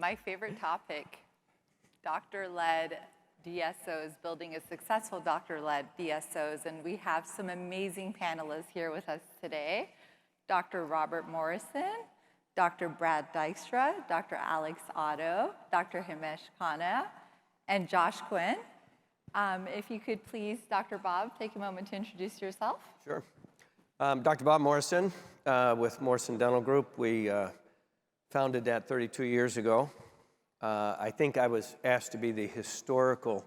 My favorite topic, doctor-led DSOs, building a successful doctor-led DSOs, and we have some amazing panelists here with us today. Dr. Robert Morrison, Dr. Brad Dykstra, Dr. Alex Otto, Dr. Himesh Kana, and Josh Gwinn. If you could please, Dr. Bob, take a moment to introduce yourself. Sure. Dr. Bob Morrison with Morrison Dental Group. We founded that 32 years ago. I think I was asked to be the historical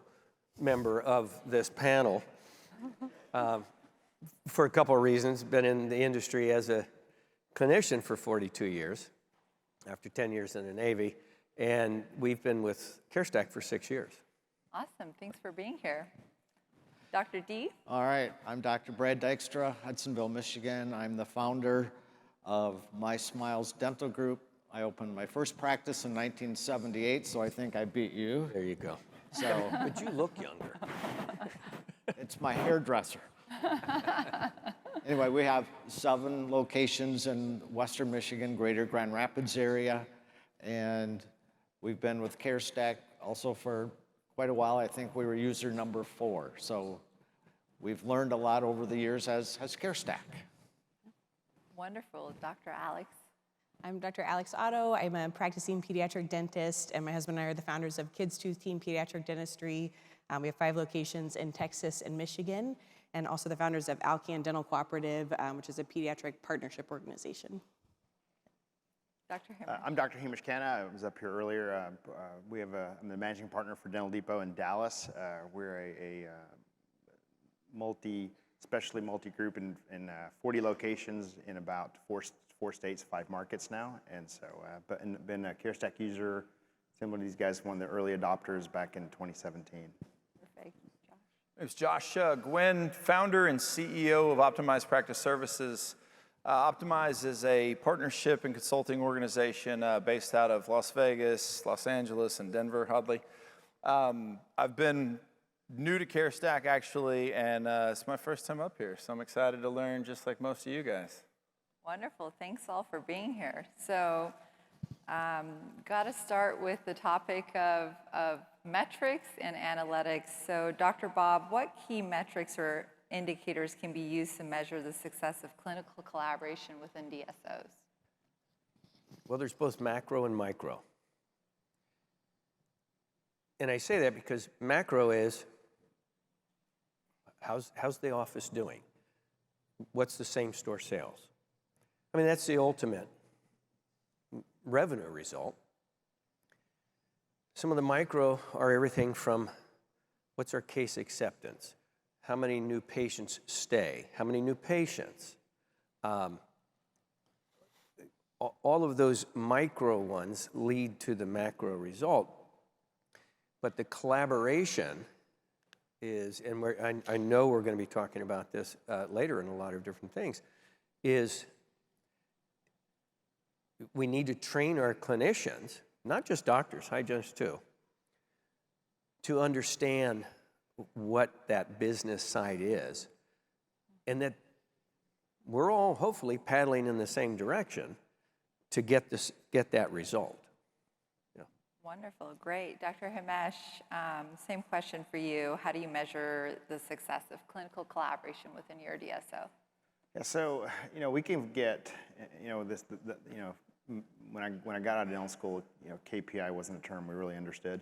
member of this panel for a couple of reasons. Been in the industry as a clinician for 42 years, after 10 years in the Navy, and we've been with CareStack for 6 years. Awesome, thanks for being here. Dr. D? All right, I'm Dr. Brad Dykstra, Hudsonville, Michigan. I'm the founder of My Smiles Dental Group. I opened my first practice in 1978, so I think I beat you. There you go. So, but you look younger. It's my hairdresser. Anyway, we have 7 locations in Western Michigan, greater Grand Rapids area, and we've been with CareStack also for quite a while. I think we were user number 4. So we've learned a lot over the years as CareStack. Wonderful. Dr. Alex? I'm Dr. Alex Otto. I'm a practicing pediatric dentist, and my husband and I are the founders of Kids Tooth Team Pediatric Dentistry. We have 5 locations in Texas and Michigan, and also the founders of Alcan Dental Cooperative, which is a pediatric partnership organization. Dr. Himesh? I'm Dr. Himesh Kana. I was up here earlier. I'm the managing partner for Dental Depot in Dallas. We're a especially multi-group in 40 locations in about 4 states, 5 markets now. And so, been a CareStack user. Similar to these guys, one of the early adopters back in 2017. Perfect. Josh? It's Josh Gwinn, founder and CEO of Optimize Practice Services. Optimize is a partnership and consulting organization based out of Las Vegas, Los Angeles, and Denver, oddly. I've been new to CareStack, actually, and it's my first time up here, so I'm excited to learn just like most of you guys. Wonderful. Thanks all for being here. So, got to start with the topic of metrics and analytics. So, Dr. Bob, what key metrics or indicators can be used to measure the success of clinical collaboration within DSOs? Well, there's both macro and micro. And I say that because macro is, how's the office doing? What's the same store sales? I mean, that's the ultimate revenue result. Some of the micro are everything from what's our case acceptance? How many new patients stay? How many new patients? All of those micro ones lead to the macro result. But the collaboration is, and I know we're going to be talking about this later in a lot of different things, is we need to train our clinicians, not just doctors, hygienists too, to understand what that business side is, and that we're all hopefully paddling in the same direction to get that result. Yeah. Wonderful, great. Dr. Himesh, same question for you. How do you measure the success of clinical collaboration within your DSO? Yeah, so we can get when I got out of dental school, KPI wasn't a term we really understood.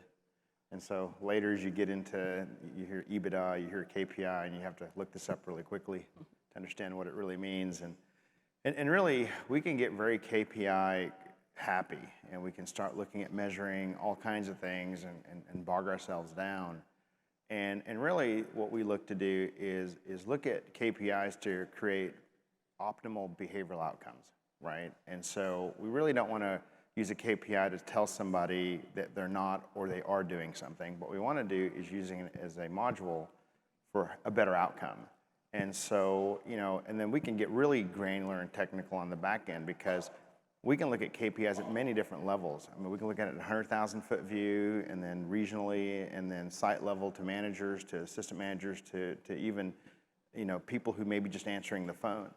And so later, as you get into, you hear EBITDA, you hear KPI, and you have to look this up really quickly to understand what it really means. And really, we can get very KPI happy, and we can start looking at measuring all kinds of things and bog ourselves down. And really, what we look to do is look at KPIs to create optimal behavioral outcomes, right? And so we really don't want to use a KPI to tell somebody that they're not or they are doing something. What we want to do is using it as a module for a better outcome. And so, and then we can get really granular and technical on the back end because we can look at KPIs at many different levels. I mean, we can look at it at 100,000-foot view and then regionally and then site level to managers, to assistant managers, to even, people who may be just answering the phone.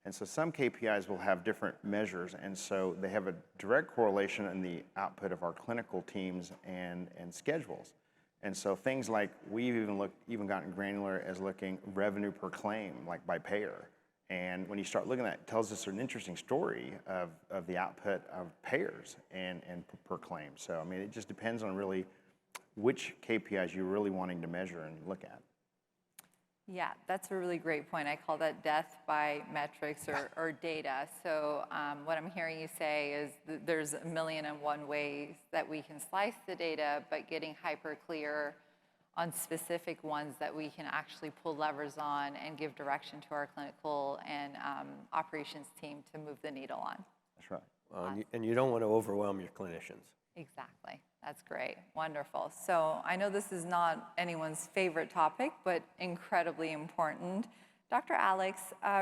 And so some KPIs will have different measures, and so they have a direct correlation in the output of our clinical teams and schedules. And so things like we've even gotten granular as looking revenue per claim, like by payer. And when you start looking at that, it tells us an interesting story of the output of payers and per claim. So, I mean, it just depends on really which KPIs you're really wanting to measure and look at. Yeah, that's a really great point. I call that death by metrics or data. So what I'm hearing you say is that there's 1,000,001 ways that we can slice the data, but getting hyper clear on specific ones that we can actually pull levers on and give direction to our clinical and operations team to move the needle on. That's right. And you don't want to overwhelm your clinicians. Exactly. That's great. Wonderful. So I know this is not anyone's favorite topic, but incredibly important. Dr. Alex,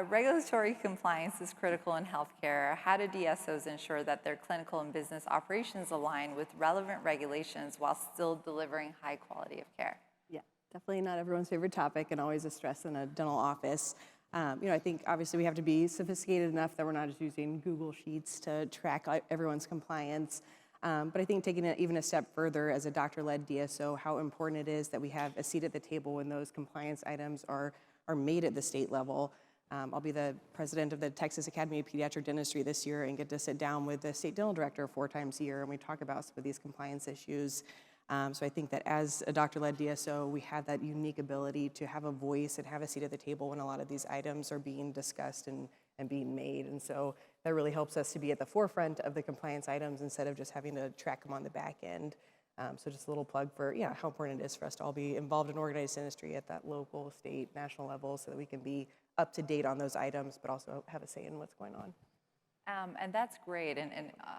regulatory compliance is critical in healthcare. How do DSOs ensure that their clinical and business operations align with relevant regulations while still delivering high quality of care? Yeah, definitely not everyone's favorite topic and always a stress in a dental office. I think obviously we have to be sophisticated enough that we're not just using Google Sheets to track everyone's compliance. But I think taking it even a step further as a doctor-led DSO, how important it is that we have a seat at the table when those compliance items are made at the state level. I'll be the president of the Texas Academy of Pediatric Dentistry this year and get to sit down with the state dental director 4 times a year, and we talk about some of these compliance issues. So I think that as a doctor-led DSO, we have that unique ability to have a voice and have a seat at the table when a lot of these items are being discussed and being made. And so that really helps us to be at the forefront of the compliance items instead of just having to track them on the back end. So just a little plug for how important it is for us to all be involved in organized dentistry at that local, state, national level so that we can be up to date on those items, but also have a say in what's going on. And that's great. And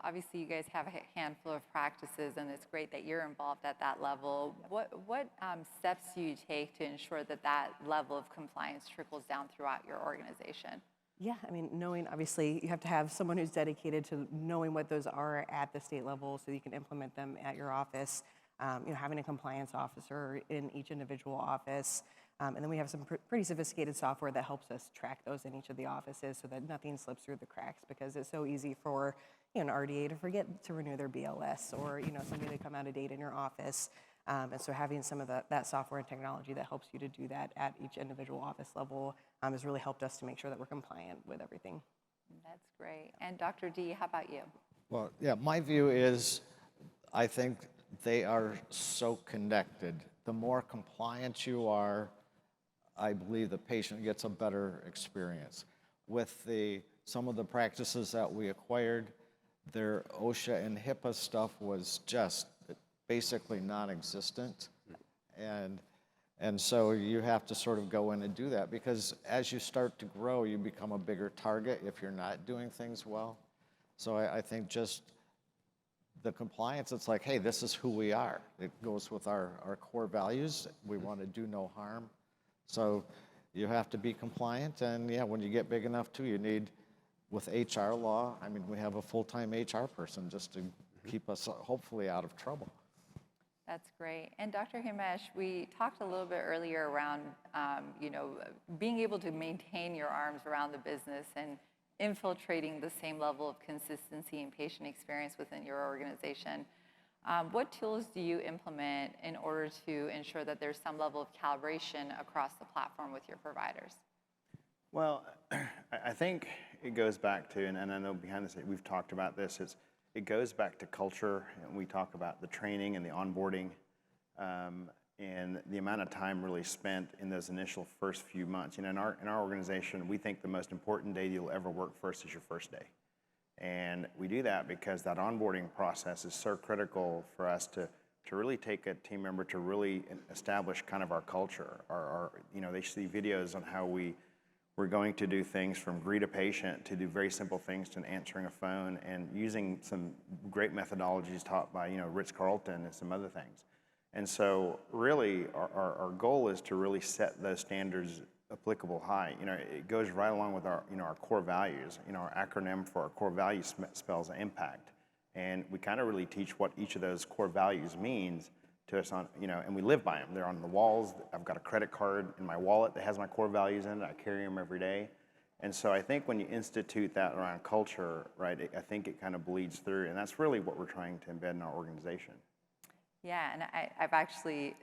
obviously you guys have a handful of practices, and it's great that you're involved at that level. What steps do you take to ensure that that level of compliance trickles down throughout your organization? Yeah, I mean, knowing, obviously, you have to have someone who's dedicated to knowing what those are at the state level so you can implement them at your office. Having a compliance officer in each individual office. And then we have some pretty sophisticated software that helps us track those in each of the offices so that nothing slips through the cracks, because it's so easy for an RDA to forget to renew their BLS, or somebody to come out of date in your office. And so having some of that software and technology that helps you to do that at each individual office level has really helped us to make sure that we're compliant with everything. That's great. And Dr. D, how about you? Well, yeah, my view is I think they are so connected. The more compliant you are, I believe the patient gets a better experience. With some of the practices that we acquired, their OSHA and HIPAA stuff was just basically non-existent. And so you have to sort of go in and do that, because as you start to grow, you become a bigger target if you're not doing things well. So I think just the compliance, it's like, hey, this is who we are. It goes with our core values. We want to do no harm. So you have to be compliant, and when you get big enough too, you need, with HR law, I mean, we have a full-time HR person just to keep us hopefully out of trouble. That's great. And Dr. Himesh, we talked a little bit earlier around, being able to maintain your arms around the business and infiltrating the same level of consistency and patient experience within your organization. What tools do you implement in order to ensure that there's some level of calibration across the platform with your providers? Well, I think it goes back to, and I know behind the scenes we've talked about this, it goes back to culture, and we talk about the training and the onboarding, and the amount of time really spent in those initial first few months. In our organization, we think the most important day you'll ever work first is your first day. And we do that because that onboarding process is so critical for us to really take a team member to really establish kind of our culture. They see videos on how we're going to do things from greet a patient to do very simple things to answering a phone, and using some great methodologies taught by Ritz-Carlton and some other things. And so really our goal is to really set those standards applicable high. It goes right along with our core values. Our acronym for our core values spells impact. And we kind of really teach what each of those core values means to us and we live by them. They're on the walls. I've got a credit card in my wallet that has my core values in it. I carry them every day. And so I think when you institute that around culture, right, I think it kind of bleeds through, and that's really what we're trying to embed in our organization. Yeah, and I've actually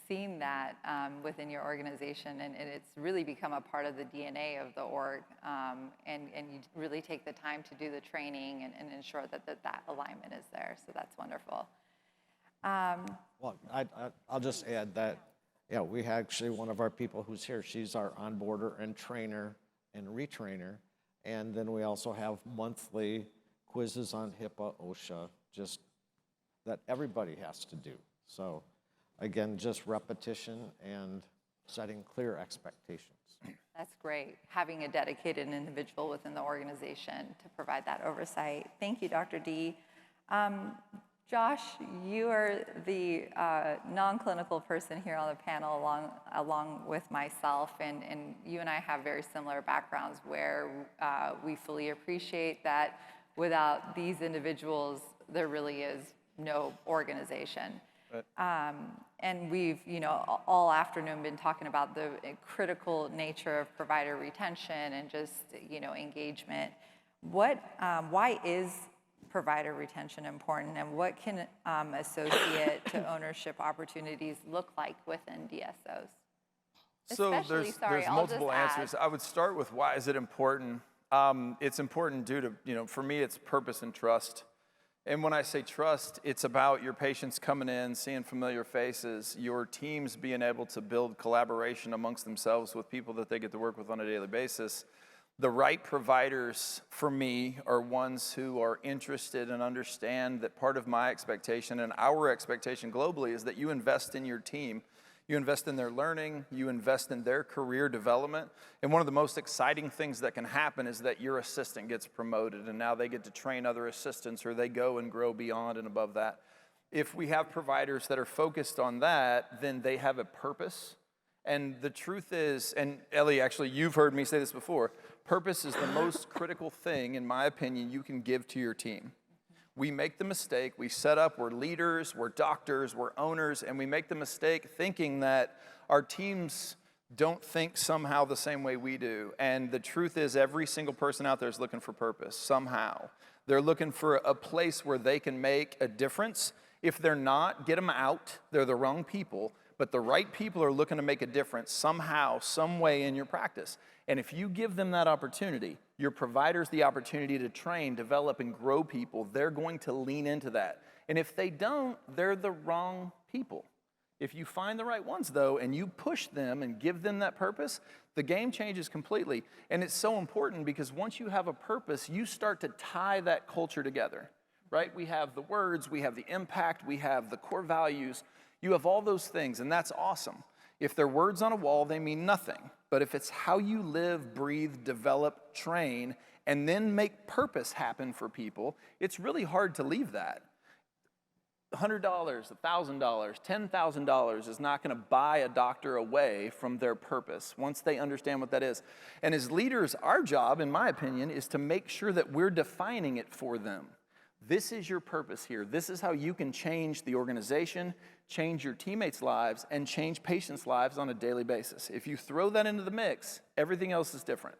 seen that within your organization, and it's really become a part of the DNA of the org, and you really take the time to do the training and ensure that alignment is there, so that's wonderful. Well, I'll just add that, yeah, we actually, one of our people who's here, she's our onboarder and trainer and retrainer, and then we also have monthly quizzes on HIPAA, OSHA, just that everybody has to do. So again, just repetition and setting clear expectations. That's great, having a dedicated individual within the organization to provide that oversight. Thank you, Dr. D. Josh, you are the non-clinical person here on the panel along with myself, and you and I have very similar backgrounds where we fully appreciate that without these individuals, there really is no organization. Right. And we've, all afternoon been talking about the critical nature of provider retention and just, engagement. Why is provider retention important, and what can associate to ownership opportunities look like within DSOs? So Especially, there's multiple answers. I would start with why is it important? It's important due to, for me, it's purpose and trust. And when I say trust, it's about your patients coming in, seeing familiar faces, your teams being able to build collaboration amongst themselves with people that they get to work with on a daily basis. The right providers, for me, are ones who are interested and understand that part of my expectation and our expectation globally is that you invest in your team. You invest in their learning, you invest in their career development, and one of the most exciting things that can happen is that your assistant gets promoted and now they get to train other assistants, or they go and grow beyond and above that. If we have providers that are focused on that, then they have a purpose. And the truth is, and Ellie, actually, you've heard me say this before, purpose is the most critical thing, in my opinion, you can give to your team. We make the mistake, we set up, we're leaders, we're doctors, we're owners, and we make the mistake thinking that our teams don't think somehow the same way we do. And the truth is, every single person out there is looking for purpose, somehow. They're looking for a place where they can make a difference. If they're not, get them out. They're the wrong people. But the right people are looking to make a difference somehow, some way in your practice. And if you give them that opportunity, your providers the opportunity to train, develop, and grow people, they're going to lean into that. And if they don't, they're the wrong people. If you find the right ones, though, and you push them and give them that purpose, the game changes completely. And it's so important because once you have a purpose, you start to tie that culture together, right? We have the words, we have the impact, we have the core values. You have all those things, and that's awesome. If they're words on a wall, they mean nothing. But if it's how you live, breathe, develop, train, and then make purpose happen for people, it's really hard to leave that. $100, $1,000, $10,000 is not going to buy a doctor away from their purpose once they understand what that is. And as leaders, our job, in my opinion, is to make sure that we're defining it for them. This is your purpose here. This is how you can change the organization, change your teammates' lives, and change patients' lives on a daily basis. If you throw that into the mix, everything else is different.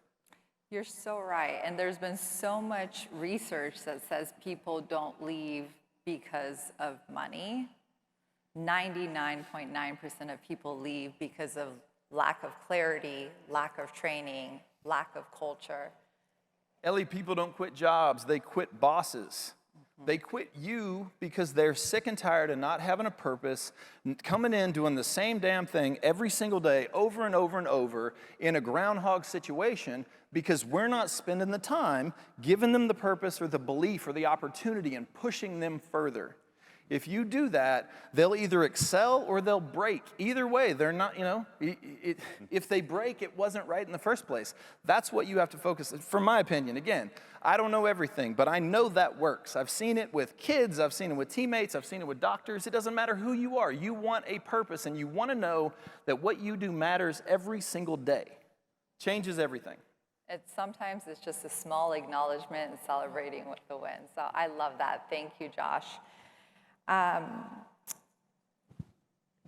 You're so right. And there's been so much research that says people don't leave because of money. 99.9% of people leave because of lack of clarity, lack of training, lack of culture. Ellie, people don't quit jobs, they quit bosses. They quit you because they're sick and tired of not having a purpose, coming in doing the same damn thing every single day, over and over and over, in a groundhog situation, because we're not spending the time giving them the purpose or the belief or the opportunity and pushing them further. If you do that, they'll either excel or they'll break. Either way, they're not, if they break, it wasn't right in the first place. That's what you have to focus on. From my opinion, again, I don't know everything, but I know that works. I've seen it with kids, I've seen it with teammates, I've seen it with doctors. It doesn't matter who you are. You want a purpose, and you want to know that what you do matters every single day. Changes everything. Sometimes it's just a small acknowledgement and celebrating with the win. So I love that. Thank you, Josh.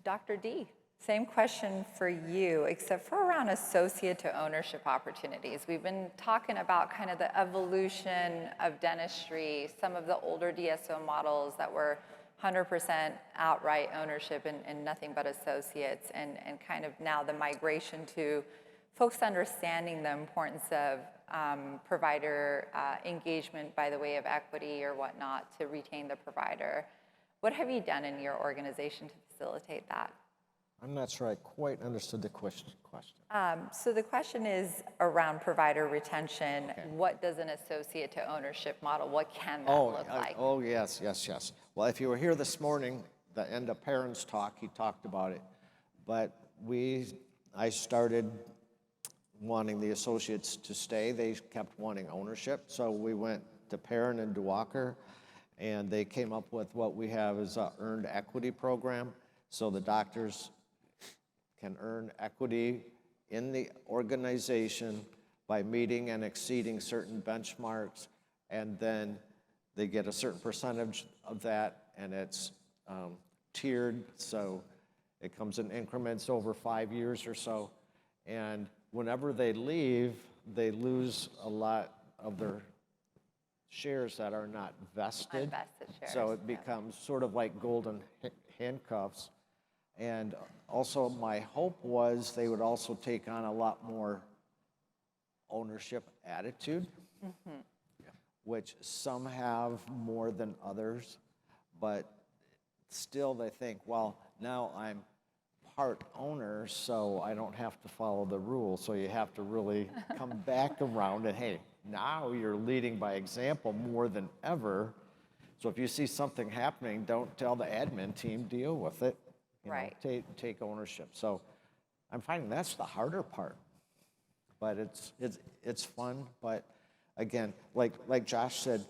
Dr. D, Same question for you, except for around associate to ownership opportunities. We've been talking about kind of the evolution of dentistry, some of the older DSO models that were 100% outright ownership and nothing but associates, and kind of now the migration to folks understanding the importance of provider engagement by the way of equity or whatnot to retain the provider. What have you done in your organization to facilitate that? I'm not sure I quite understood the question. So the question is around provider retention. Okay. What does an associate to ownership model, what can that look like? Oh, yes. Well, if you were here this morning, the end of Perrin's talk, he talked about it. But I started wanting the associates to stay. They kept wanting ownership. So we went to Perrin and DeWalker, and they came up with what we have as an earned equity program. So the doctors can earn equity in the organization by meeting and exceeding certain benchmarks, and then they get a certain percentage of that, and it's tiered, so it comes in increments over 5 years or so. And whenever they leave, they lose a lot of their shares that are not vested. Unvested shares. So it becomes sort of like golden handcuffs. And also my hope was they would also take on a lot more ownership attitude, which some have more than others, but still they think, well, now I'm part owner, so I don't have to follow the rules. So you have to really come back around and, hey, now you're leading by example more than ever. So if you see something happening, don't tell the admin team, deal with it. You know, take ownership. So I'm finding that's the harder part, but it's fun. But again, like Josh said,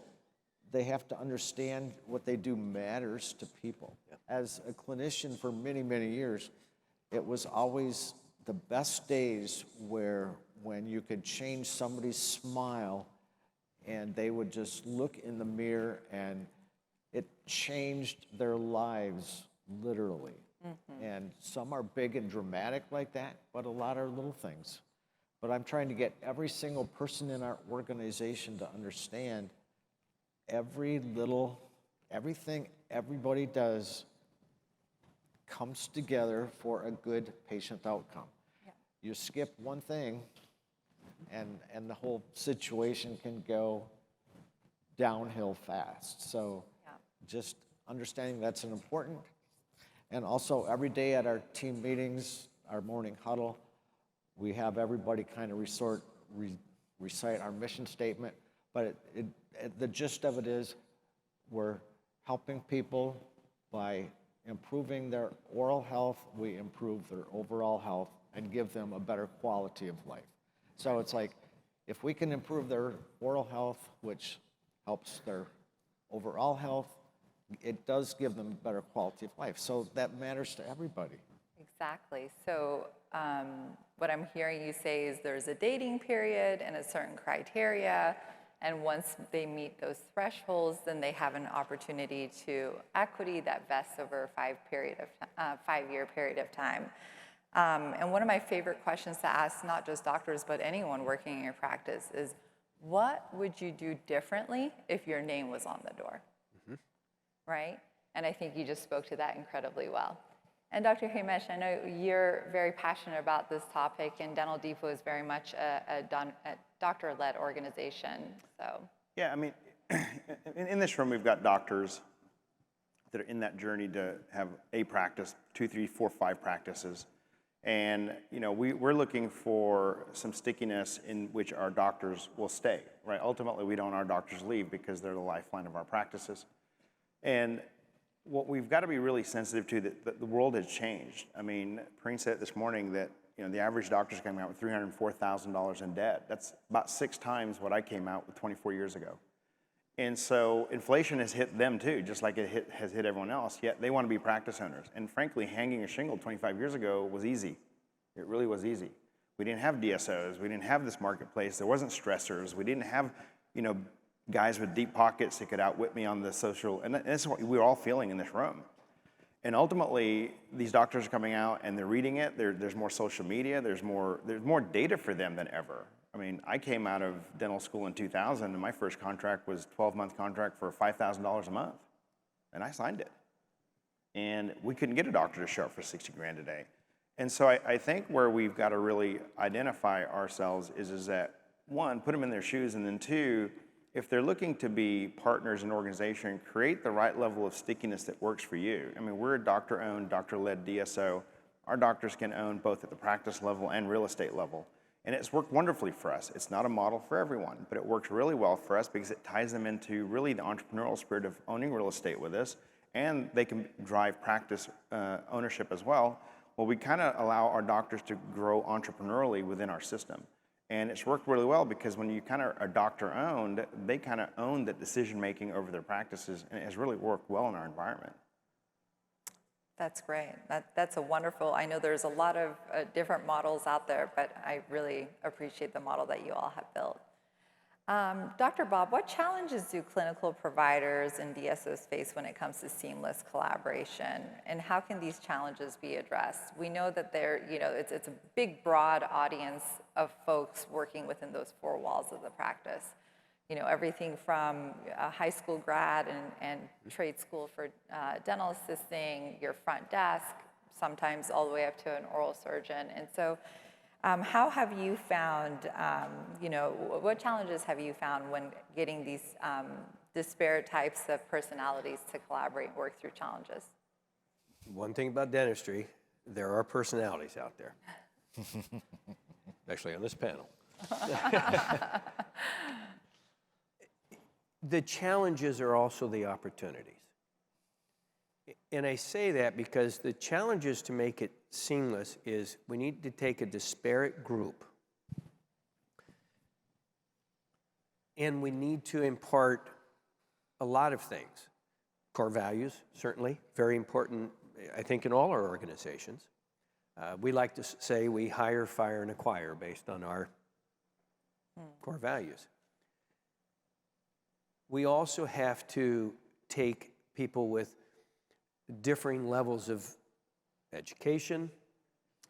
they have to understand what they do matters to people. Yeah. As a clinician for many, many years, it was always the best days when you could change somebody's smile and they would just look in the mirror and it changed their lives literally. And some are big and dramatic like that, but a lot are little things. But I'm trying to get every single person in our organization to understand everything everybody does comes together for a good patient outcome. Yeah. You skip one thing and the whole situation can go downhill fast. So just understanding that's an important. And also every day at our team meetings, our morning huddle, we have everybody kind of recite our mission statement. But the gist of it is we're helping people by improving their oral health, we improve their overall health and give them a better quality of life. So it's like if we can improve their oral health, which helps their overall health, it does give them a better quality of life. So that matters to everybody. Exactly. So what I'm hearing you say is there's a dating period and a certain criteria, and once they meet those thresholds, then they have an opportunity to equity that vests over a 5-year period of time. And one of my favorite questions to ask, not just doctors, but anyone working in your practice is, what would you do differently if your name was on the door? Right? And I think you just spoke to that incredibly well. And Dr. Himesh, I know you're very passionate about this topic, and Dental Depot is very much a doctor-led organization. So. Yeah, I mean, in this room, we've got doctors that are in that journey to have a practice, 2, 3, 4, 5 practices. And, you know, we're looking for some stickiness in which our doctors will stay, right? Ultimately, we don't want our doctors leave because they're the lifeline of our practices. And what we've got to be really sensitive to, that the world has changed. I mean, Preen said this morning that, you know, the average doctor's coming out with $304,000 in debt. That's about 6 times what I came out with 24 years ago. And so inflation has hit them too, just like it has hit everyone else, yet they want to be practice owners. And frankly, hanging a shingle 25 years ago was easy. It really was easy. We didn't have DSOs. We didn't have this marketplace. There wasn't stressors. We didn't have, you know, guys with deep pockets that could outwit me on the social, and that's what we were all feeling in this room. And ultimately, these doctors are coming out and they're reading it. There's more social media. There's more data for them than ever. I mean, I came out of dental school in 2000, and my first contract was a 12-month contract for $5,000 a month, and I signed it. And we couldn't get a doctor to show up for 60 grand a day. And so I think where we've got to really identify ourselves is that, one, put them in their shoes, and then two, if they're looking to be partners in an organization, create the right level of stickiness that works for you. I mean, we're a doctor-owned, doctor-led DSO. Our doctors can own both at the practice level and real estate level. And it's worked wonderfully for us. It's not a model for everyone, but it works really well for us because it ties them into really the entrepreneurial spirit of owning real estate with us, and they can drive practice ownership as well. Well, we kind of allow our doctors to grow entrepreneurially within our system. And it's worked really well because when you kind of are doctor-owned, they kind of own the decision-making over their practices, and it has really worked well in our environment. That's great. That's a wonderful, I know there's a lot of different models out there, but I really appreciate the model that you all have built. Dr. Bob, what challenges do clinical providers and DSOs face when it comes to seamless collaboration, and how can these challenges be addressed? We know that it's a big, broad audience of folks working within those four walls of the practice. Everything from a high school grad and trade school for dental assisting, your front desk, sometimes all the way up to an oral surgeon. And so how have you found, what challenges have you found when getting these disparate types of personalities to collaborate and work through challenges? One thing about dentistry, there are personalities out there, especially on this panel. The challenges are also the opportunities. And I say that because the challenges to make it seamless is we need to take a disparate group and we need to impart a lot of things. Core values, certainly, very important, I think, in all our organizations. We like to say we hire, fire, and acquire based on our core values. We also have to take people with differing levels of education,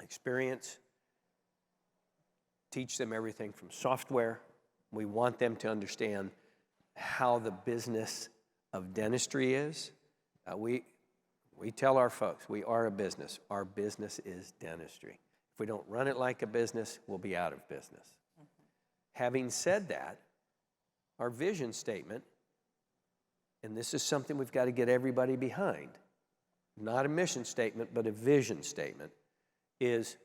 experience, teach them everything from software. We want them to understand how the business of dentistry is. We tell our folks, we are a business. Our business is dentistry. If we don't run it like a business, we'll be out of business. Having said that, our vision statement, and this is something we've got to get everybody behind, not a mission statement, but a vision statement, is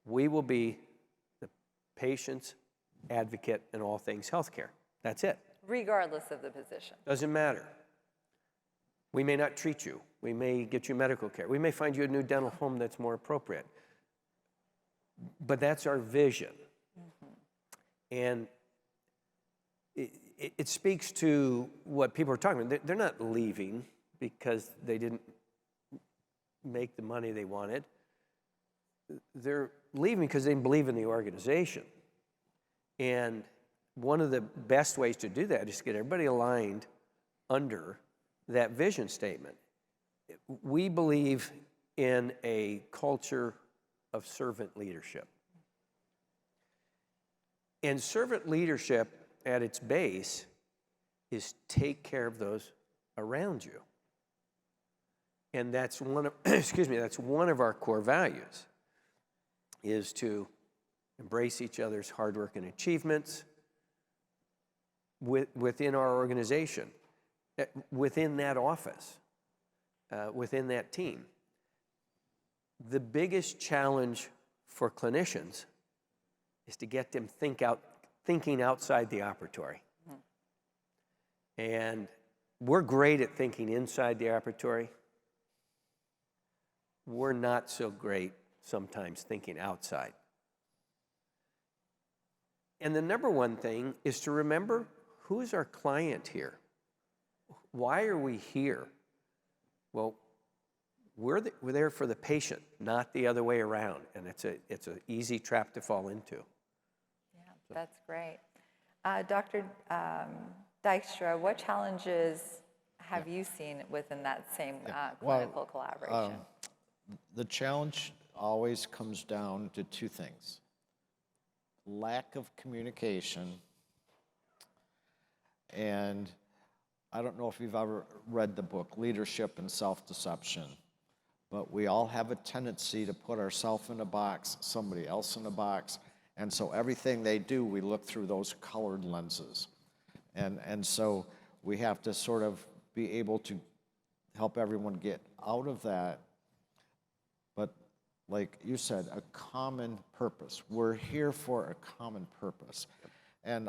we will be the patient's advocate in all things healthcare. That's it. Regardless of the position. Doesn't matter. We may not treat you. We may get you medical care. We may find you a new dental home that's more appropriate. But that's our vision. And it speaks to what people are talking about. They're not leaving because they didn't make the money they wanted. They're leaving because they didn't believe in the organization. And one of the best ways to do that is to get everybody aligned under that vision statement. We believe in a culture of servant leadership. And servant leadership at its base is take care of those around you. And that's one of, that's one of our core values, is to embrace each other's hard work and achievements within our organization, within that office, within that team. The biggest challenge for clinicians is to get them thinking outside the operatory. And we're great at thinking inside the operatory. We're not so great sometimes thinking outside. And the number one thing is to remember, who is our client here? Why are we here? Well, we're there for the patient, not the other way around. And it's an easy trap to fall into. Yeah, that's great. Dr. Dykstra, what challenges have you seen within that same Well, clinical collaboration? The challenge always comes down to two things: lack of communication, and I don't know if you've ever read the book Leadership and Self-Deception, but we all have a tendency to put ourselves in a box, somebody else in a box, and so everything they do, we look through those colored lenses. And so we have to sort of be able to help everyone get out of that. But like you said, a common purpose. We're here for a common purpose. And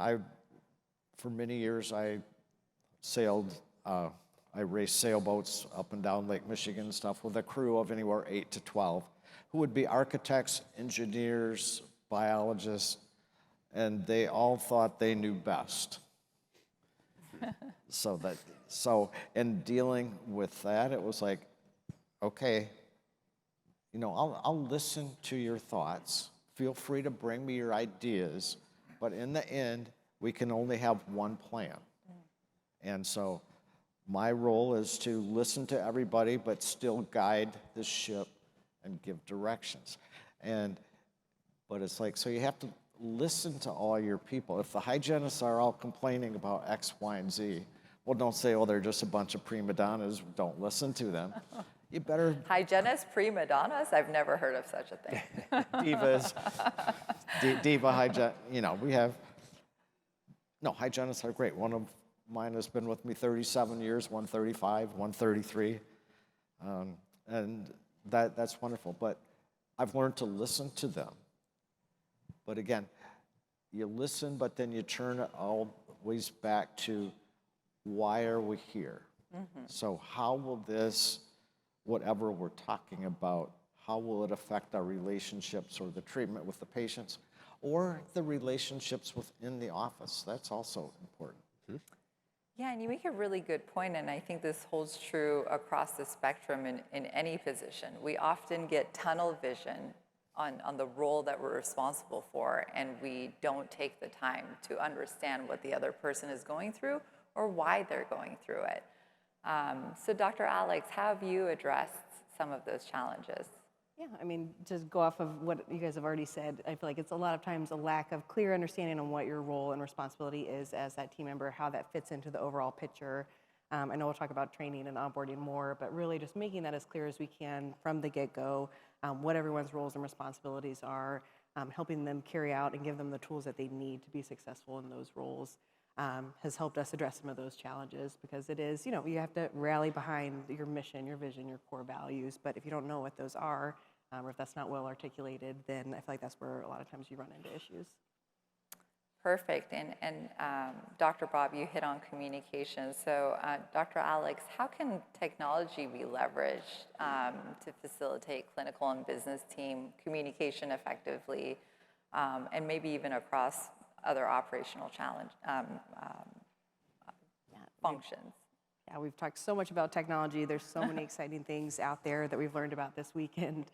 for many years, I sailed, I raced sailboats up and down Lake Michigan and stuff with a crew of anywhere 8 to 12, who would be architects, engineers, biologists, and they all thought they knew best. So in dealing with that, it was like, okay, you know, I'll listen to your thoughts. Feel free to bring me your ideas, but in the end, we can only have one plan. And so my role is to listen to everybody, but still guide the ship and give directions. But it's like, so you have to listen to all your people. If the hygienists are all complaining about X, Y, and Z, well, don't say, oh, they're just a bunch of prima donnas. Don't listen to them. You better... Hygienists, prima donnas? I've never heard of such a thing. Divas, diva hygiene, you know, we have... No, hygienists are great. One of mine has been with me 37 years, 135, 133. And that's wonderful. But I've learned to listen to them. But again, you listen, but then you turn it always back to why are we here? So how will this, whatever we're talking about, how will it affect our relationships or the treatment with the patients or the relationships within the office? That's also important. Yeah, and you make a really good point, and I think this holds true across the spectrum in any position. We often get tunnel vision on the role that we're responsible for, and we don't take the time to understand what the other person is going through or why they're going through it. So Dr. Alex, how have you addressed some of those challenges? Yeah, I mean, just go off of what you guys have already said. I feel like it's a lot of times a lack of clear understanding on what your role and responsibility is as that team member, how that fits into the overall picture. I know we'll talk about training and onboarding more, but really just making that as clear as we can from the get-go, what everyone's roles and responsibilities are, helping them carry out and give them the tools that they need to be successful in those roles. Has helped us address some of those challenges, because it is, you know, you have to rally behind your mission, your vision, your core values. But if you don't know what those are, or if that's not well articulated, then I feel like that's where a lot of times you run into issues. Perfect. And Dr. Bob, you hit on communication. So Dr. Alex, how can technology be leveraged to facilitate clinical and business team communication effectively, and maybe even across other operational functions? Yeah, we've talked so much about technology. There's so many exciting things out there that we've learned about this weekend.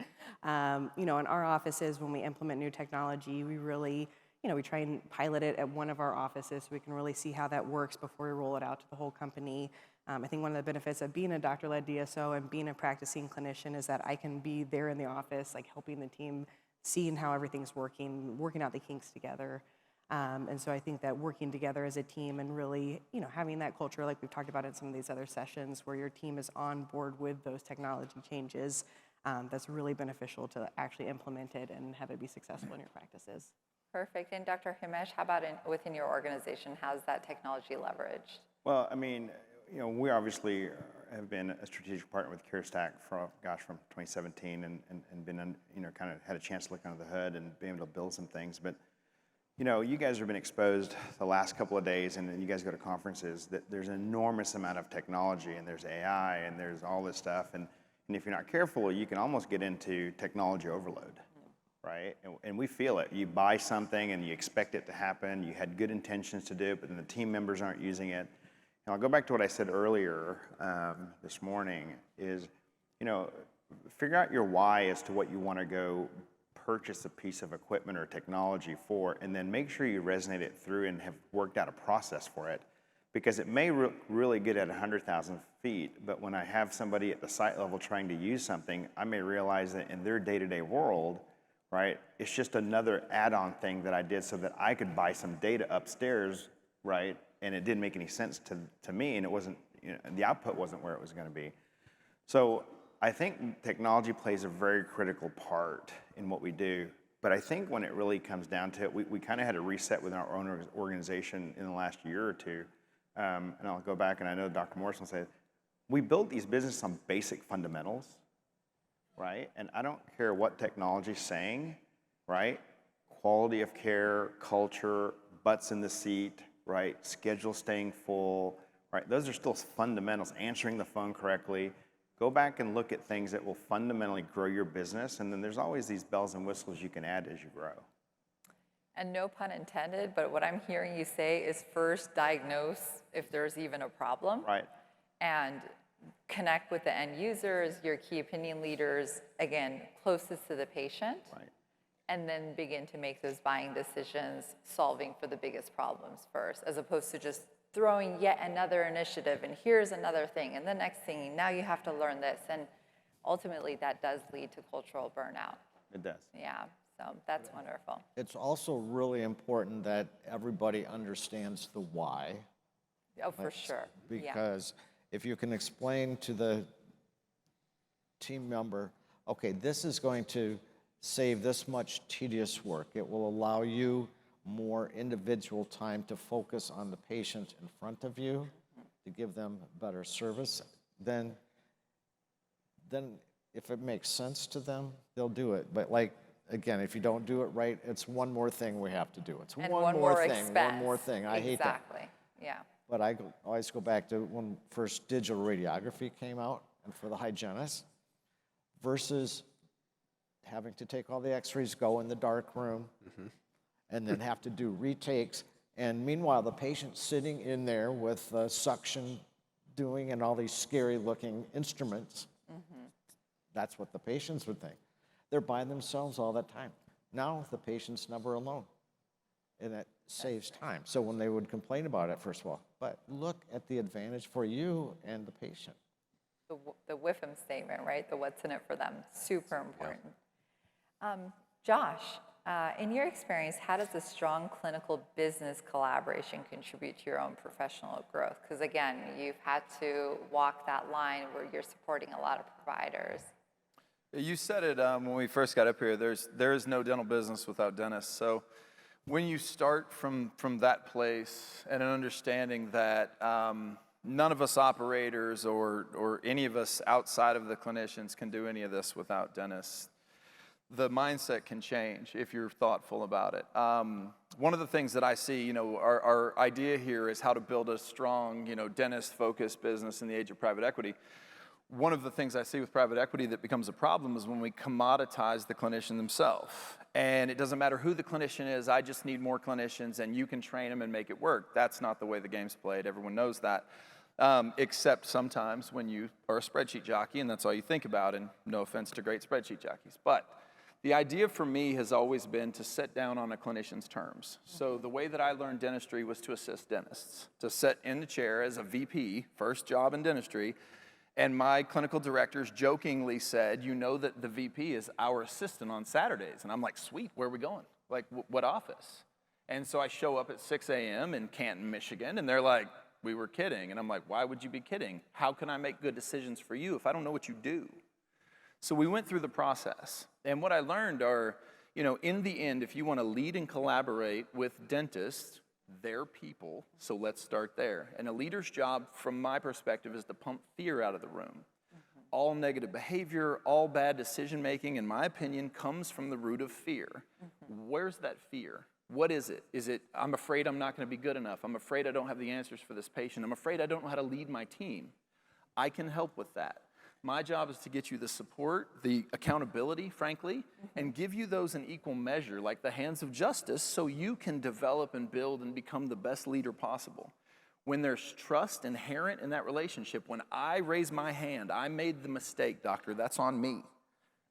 You know, in our offices, when we implement new technology, we really, you know, we try and pilot it at one of our offices so we can really see how that works before we roll it out to the whole company. I think one of the benefits of being a doctor-led DSO and being a practicing clinician is that I can be there in the office, like helping the team, seeing how everything's working out the kinks together. And so I think that working together as a team and really, you know, having that culture like we've talked about in some of these other sessions where your team is on board with those technology changes, that's really beneficial to actually implement it and have it be successful in your practices. Perfect. And Dr. Himesh, how about within your organization, how's that technology leveraged? Well, I mean, you know, we obviously have been a strategic partner with CareStack from 2017 and been, you know, kind of had a chance to look under the hood and be able to build some things. But you know, you guys have been exposed the last couple of days, and you guys go to conferences, that there's an enormous amount of technology, and there's AI, and there's all this stuff, and if you're not careful, you can almost get into technology overload, right? And we feel it. You buy something, and you expect it to happen. You had good intentions to do it, but then the team members aren't using it. And I'll go back to what I said earlier this morning is, you know, figure out your why as to what you want to go purchase a piece of equipment or technology for, and then make sure you resonate it through and have worked out a process for it. Because it may really good at 100,000 feet, but when I have somebody at the site level trying to use something, I may realize that in their day-to-day world, right, it's just another add-on thing that I did so that I could buy some data upstairs, right, and it didn't make any sense to me, and it wasn't, you know, the output wasn't where it was going to be. So I think technology plays a very critical part in what we do. But I think when it really comes down to it, we kind of had a reset within our own organization in the last year or two. And I'll go back, and I know Dr. Morrison said, we build these businesses on basic fundamentals, right? And I don't care what technology's saying, right? Quality of care, culture, butts in the seat, right? Schedule staying full, right? Those are still fundamentals. Answering the phone correctly. Go back and look at things that will fundamentally grow your business, and then there's always these bells and whistles you can add as you grow. And no pun intended, but what I'm hearing you say is first diagnose if there's even a problem. Right. And connect with the end users, your key opinion leaders, again, closest to the patient. Right. And then begin to make those buying decisions, solving for the biggest problems first, as opposed to just throwing yet another initiative, and here's another thing, and the next thing, now you have to learn this. And ultimately, that does lead to cultural burnout. It does. Yeah, so that's wonderful. It's also really important that everybody understands the why. Oh, for sure. Yeah. Because if you can explain to the team member, okay, this is going to save this much tedious work. It will allow you more individual time to focus on the patient in front of you, to give them better service, then if it makes sense to them, they'll do it. But like, again, if you don't do it right, it's one more thing we have to do. It's And one more thing, expense. one more thing. I hate that. Exactly, yeah. But I always go back to when first digital radiography came out, and for the hygienist, versus having to take all the x-rays, go in the dark room, and then have to do retakes. And meanwhile, the patient's sitting in there with suction doing and all these scary looking instruments. That's what the patients would think. They're by themselves all the time. Now the patient's never alone. And it saves time. So when they would complain about it, first of all, but look at the advantage for you and the patient. The WIFM statement, right? The what's in it for them, super important. Josh, in your experience, how does a strong clinical business collaboration contribute to your own professional growth? Because again, you've had to walk that line where you're supporting a lot of providers. You said it when we first got up here, there is no dental business without dentists. So when you start from that place and an understanding that none of us operators or any of us outside of the clinicians can do any of this without dentists, the mindset can change if you're thoughtful about it. One of the things that I see, our idea here is how to build a strong, dentist-focused business in the age of private equity. One of the things I see with private equity that becomes a problem is when we commoditize the clinician themselves. And it doesn't matter who the clinician is, I just need more clinicians and you can train them and make it work. That's not the way the game's played, everyone knows that. Except sometimes when you are a spreadsheet jockey and that's all you think about, and no offense to great spreadsheet jockeys. But the idea for me has always been to sit down on a clinician's terms. So the way that I learned dentistry was to assist dentists, to sit in the chair as a VP, first job in dentistry, and my clinical directors jokingly said, you know that the VP is our assistant on Saturdays. And I'm like, sweet, where are we going? Like, what office? And so I show up at 6 a.m. in Canton, Michigan, and they're like, we were kidding. And I'm like, why would you be kidding? How can I make good decisions for you if I don't know what you do? So we went through the process. And what I learned are, in the end, if you want to lead and collaborate with dentists, they're people, so let's start there. And a leader's job, from my perspective, is to pump fear out of the room. All negative behavior, all bad decision-making, in my opinion, comes from the root of fear. Where's that fear? What is it? Is it, I'm afraid I'm not going to be good enough. I'm afraid I don't have the answers for this patient. I'm afraid I don't know how to lead my team. I can help with that. My job is to get you the support, the accountability, frankly, and give you those in equal measure, like the hands of justice, so you can develop and build and become the best leader possible. When there's trust inherent in that relationship, when I raise my hand, I made the mistake, doctor, that's on me,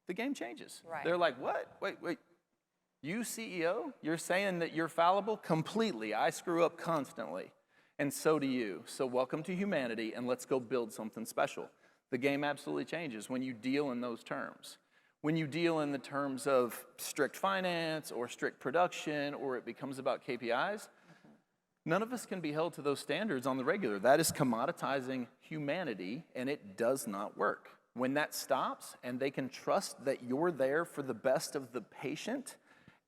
the game changes. Right. They're like, what? Wait. You, CEO, you're saying that you're fallible? Completely. I screw up constantly. and so do you. So welcome to humanity, and let's go build something special. The game absolutely changes when you deal in those terms. When you deal in the terms of strict finance or strict production, or it becomes about KPIs, none of us can be held to those standards on the regular. That is commoditizing humanity, and it does not work. When that stops and they can trust that you're there for the best of the patient,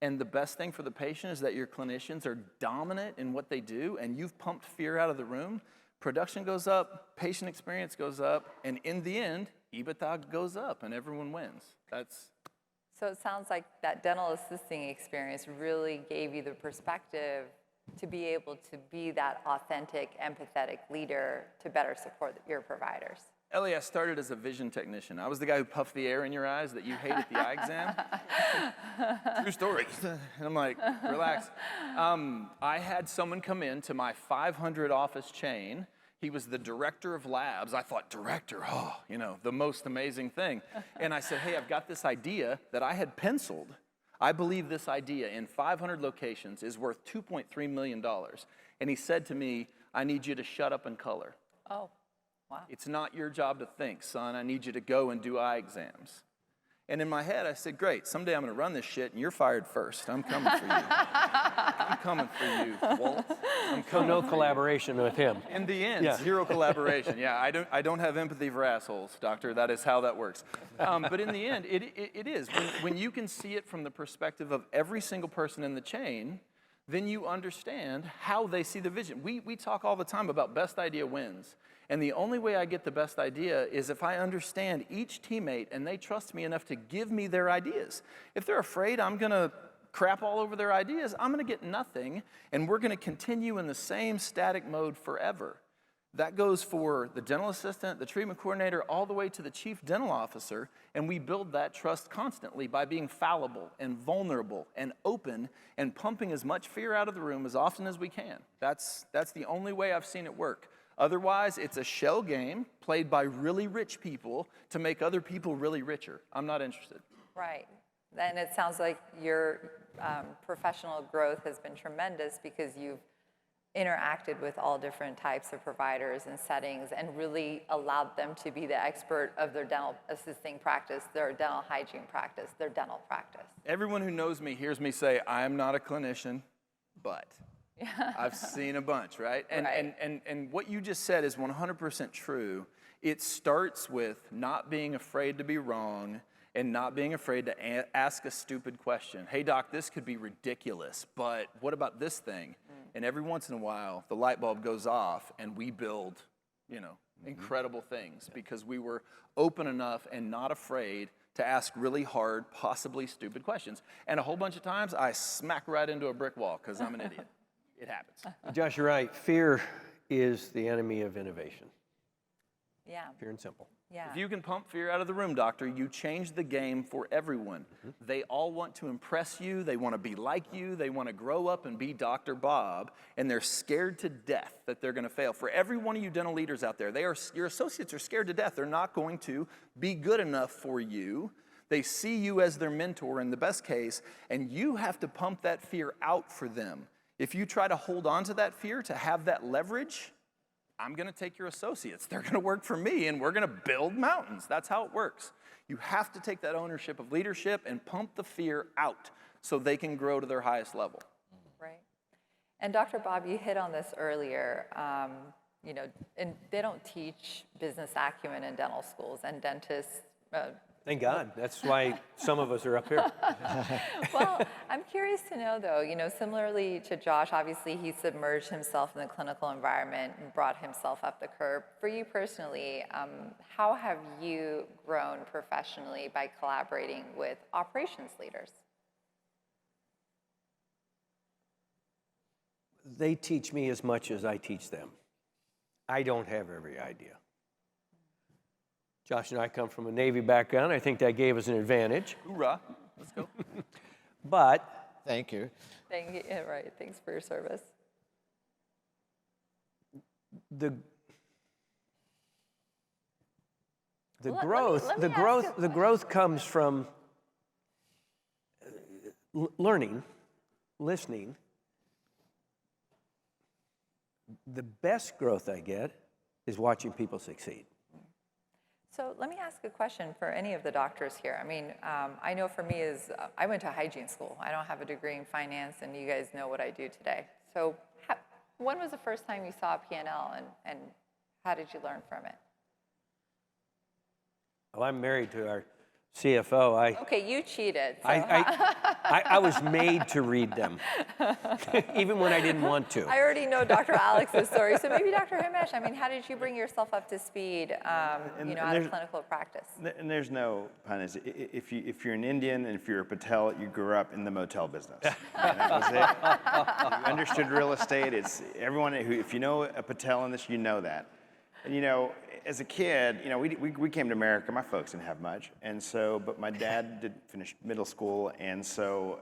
and the best thing for the patient is that your clinicians are dominant in what they do, and you've pumped fear out of the room, production goes up, patient experience goes up, and in the end, EBITDA goes up and everyone wins. So it sounds like that dental assisting experience really gave you the perspective to be able to be that authentic, empathetic leader to better support your providers. Ellie, I started as a vision technician. I was the guy who puffed the air in your eyes that you hate at the eye exam. True story. And I'm like, relax. I had someone come in to my 500 office chain. He was the director of labs. I thought, director, oh, you know, the most amazing thing. And I said, hey, I've got this idea that I had penciled. I believe this idea in 500 locations is worth $2.3 million. And he said to me, I need you to shut up and color. Oh, wow. It's not your job to think, son. I need you to go and do eye exams. And in my head, I said, great, someday I'm going to run this shit, and you're fired first. I'm coming for you. I'm coming for you, Walt. So no collaboration with him. In the end, Yeah. zero collaboration. Yeah, I don't have empathy for assholes, doctor. That is how that works. But in the end, it is. When you can see it from the perspective of every single person in the chain, then you understand how they see the vision. We talk all the time about best idea wins. And the only way I get the best idea is if I understand each teammate and they trust me enough to give me their ideas. If they're afraid I'm going to crap all over their ideas, I'm going to get nothing, and we're going to continue in the same static mode forever. That goes for the dental assistant, the treatment coordinator, all the way to the chief dental officer, and we build that trust constantly by being fallible and vulnerable and open and pumping as much fear out of the room as often as we can. That's the only way I've seen it work. Otherwise, it's a shell game played by really rich people to make other people really richer. I'm not interested. Right. And it sounds like your professional growth has been tremendous because you've interacted with all different types of providers and settings and really allowed them to be the expert of their dental assisting practice, their dental hygiene practice, their dental practice. Everyone who knows me hears me say, I am not a clinician, but I've seen a bunch, right? And what you just said is 100% true. It starts with not being afraid to be wrong and not being afraid to ask a stupid question. Hey, doc, this could be ridiculous, but what about this thing? And every once in a while, the light bulb goes off and we build, incredible things because we were open enough and not afraid to ask really hard, possibly stupid questions. And a whole bunch of times, I smack right into a brick wall because I'm an idiot. It happens. Josh, you're right. Fear is the enemy of innovation. Yeah. Pure and simple. Yeah. If you can pump fear out of the room, doctor, you change the game for everyone. They all want to impress you. They want to be like you. They want to grow up and be Dr. Bob, and they're scared to death that they're going to fail. For every one of you dental leaders out there, your associates are scared to death. They're not going to be good enough for you. They see you as their mentor in the best case, and you have to pump that fear out for them. If you try to hold on to that fear, to have that leverage, I'm going to take your associates. They're going to work for me, and we're going to build mountains. That's how it works. You have to take that ownership of leadership and pump the fear out so they can grow to their highest level. Right. And Dr. Bob, you hit on this earlier. And they don't teach business acumen in dental schools, and dentists. Thank God. That's why some of us are up here. Well, I'm curious to know, though, similarly to Josh, obviously he submerged himself in the clinical environment and brought himself up the curve. For you personally, how have you grown professionally by collaborating with operations leaders? They teach me as much as I teach them. I don't have every idea. Josh and I come from a Navy background. I think that gave us an advantage. Hoorah. Let's go. But Thank you. Thank you. Yeah, right. Thanks for your service. the Let me ask the growth comes from learning, listening, the best growth I get is watching people succeed. So let me ask a question for any of the doctors here. I mean, I know for me I went to hygiene school. I don't have a degree in finance, and you guys know what I do today. So when was the first time you saw a P&L, and how did you learn from it? Well, I'm married to our CFO. Okay, you cheated. So I was made to read them, even when I didn't want to. I already know Dr. Alex's story, so maybe Dr. Himesh, I mean, how did you bring yourself up to speed, out of clinical practice? And there's no pun. If you're an Indian and if you're a Patel, you grew up in the motel business. And that was it. You understood real estate. It's everyone who, if you know a Patel in this, you know that. And as a kid, we came to America. My folks didn't have much, and so, but my dad did finish middle school, and so,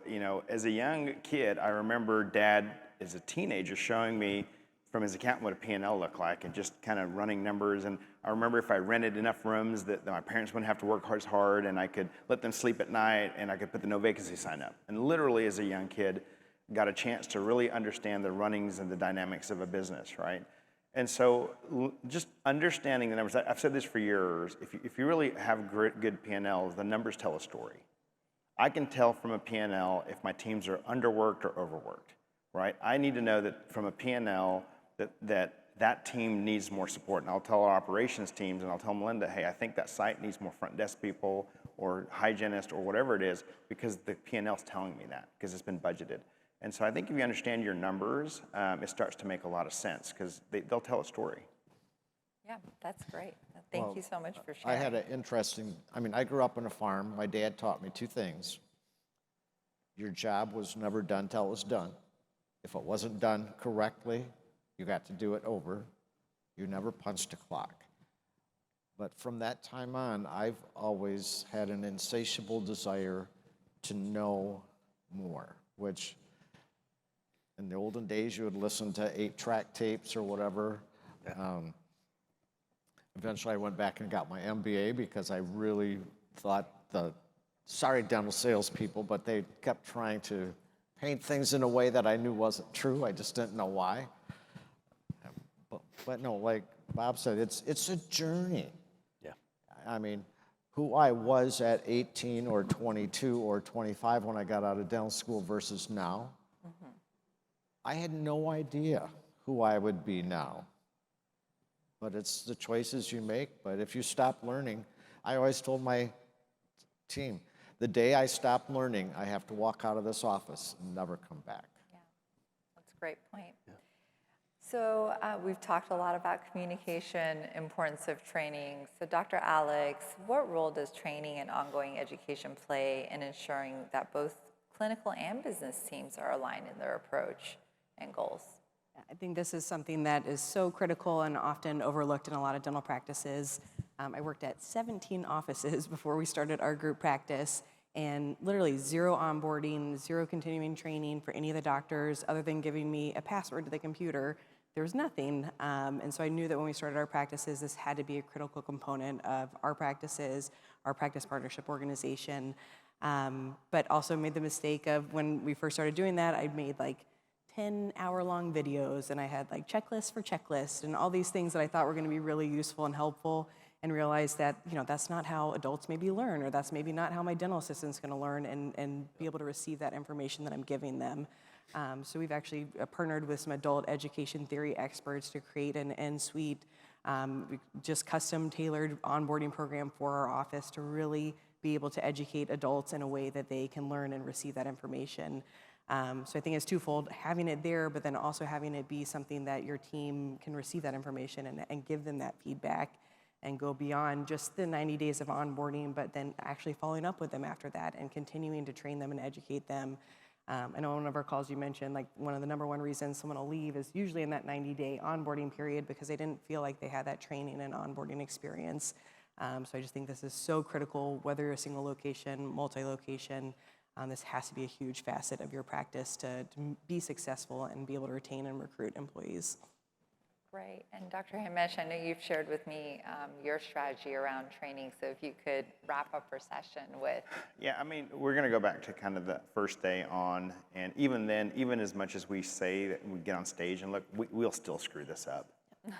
as a young kid, I remember Dad, as a teenager, showing me from his accountant what a P&L looked like, and just kind of running numbers. And I remember if I rented enough rooms that my parents wouldn't have to work as hard, and I could let them sleep at night, and I could put the no vacancy sign up. And literally, as a young kid, got a chance to really understand the runnings and the dynamics of a business, right? And so just understanding the numbers, I've said this for years, if you really have good P&Ls, the numbers tell a story. I can tell from a P&L if my teams are underworked or overworked, right? I need to know that from a P&L that team needs more support. And I'll tell our operations teams, and I'll tell Melinda, hey, I think that site needs more front desk people or hygienist or whatever it is, because the P&L's telling me that, because it's been budgeted. And so I think if you understand your numbers, it starts to make a lot of sense, because they'll tell a story. Yeah, that's great. Thank you so much for sharing. I had an interesting, I grew up on a farm. My dad taught me two things. Your job was never done till it was done. If it wasn't done correctly, you got to do it over. You never punched a clock. But from that time on, I've always had an insatiable desire to know more, which in the olden days, you would listen to 8-track tapes or whatever. Eventually, I went back and got my MBA because I really thought sorry dental salespeople, but they kept trying to paint things in a way that I knew wasn't true. I just didn't know why. But no, like Bob said, it's a journey. Yeah. Who I was at 18 or 22 or 25 when I got out of dental school versus now, I had no idea who I would be now. But it's the choices you make. But if you stop learning, I always told my team, the day I stop learning, I have to walk out of this office and never come back. Yeah, that's a great point. Yeah. So we've talked a lot about communication, importance of training. So Dr. Alex, what role does training and ongoing education play in ensuring that both clinical and business teams are aligned in their approach and goals? I think this is something that is so critical and often overlooked in a lot of dental practices. I worked at 17 offices before we started our group practice, and literally zero onboarding, zero continuing training for any of the doctors other than giving me a password to the computer. There was nothing. And so I knew that when we started our practices, this had to be a critical component of our practices, our practice partnership organization. But also made the mistake of when we first started doing that, I made like 10-hour-long videos, and I had like checklists for checklists and all these things that I thought were going to be really useful and helpful, and realized that that's not how adults maybe learn, or that's maybe not how my dental assistant's going to learn and be able to receive that information that I'm giving them. So we've actually partnered with some adult education theory experts to create an in-suite, just custom-tailored onboarding program for our office to really be able to educate adults in a way that they can learn and receive that information. So I think it's twofold, having it there, but then also having it be something that your team can receive that information and give them that feedback and go beyond just the 90 days of onboarding, but then actually following up with them after that and continuing to train them and educate them. I know one of our calls you mentioned, like one of the #1 reasons someone will leave is usually in that 90-day onboarding period because they didn't feel like they had that training and onboarding experience. So I just think this is so critical, whether you're a single location, multi-location. This has to be a huge facet of your practice to be successful and be able to retain and recruit employees. Great. And Dr. Himesh, I know you've shared with me your strategy around training, so if you could wrap up our session with. Yeah, I mean, we're going to go back to kind of the first day on, and even then, even as much as we say that we get on stage and look, we'll still screw this up,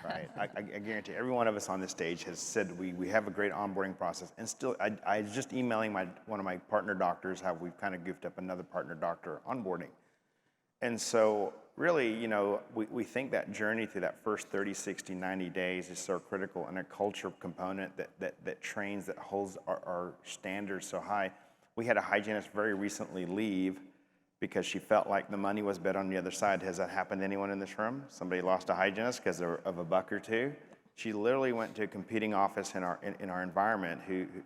right? I guarantee every one of us on this stage has said we have a great onboarding process, and still, I was just emailing one of my partner doctors how we've kind of goofed up another partner doctor onboarding. And so really, you know, we think that journey through that first 30, 60, 90 days is so critical, and a culture component that trains, that holds our standards so high. We had a hygienist very recently leave because she felt like the money was bet on the other side. Has that happened to anyone in this room? Somebody lost a hygienist because of a buck or two? She literally went to a competing office in our environment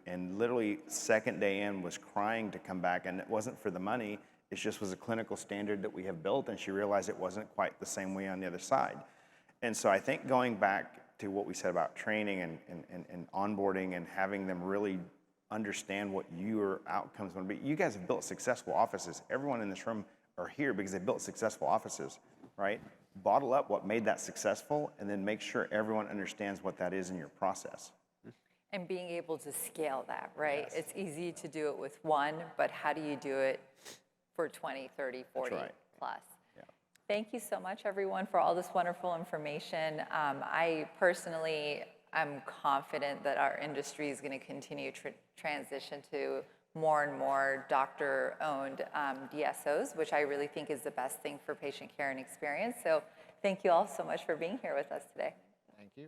and literally second day in was crying to come back, and it wasn't for the money. It just was a clinical standard that we have built, and she realized it wasn't quite the same way on the other side. And so I think going back to what we said about training and onboarding and having them really understand what your outcomes want to be. You guys have built successful offices. Everyone in this room are here because they built successful offices, right? Bottle up what made that successful, and then make sure everyone understands what that is in your process. And being able to scale that, right? Yes. It's easy to do it with one, but how do you do it for 20, 30, 40 right. plus? Yeah. Thank you so much, everyone, for all this wonderful information. I personally am confident that our industry is going to continue transition to more and more doctor-owned DSOs, which I really think is the best thing for patient care and experience. So thank you all so much for being here with us today. Thank you.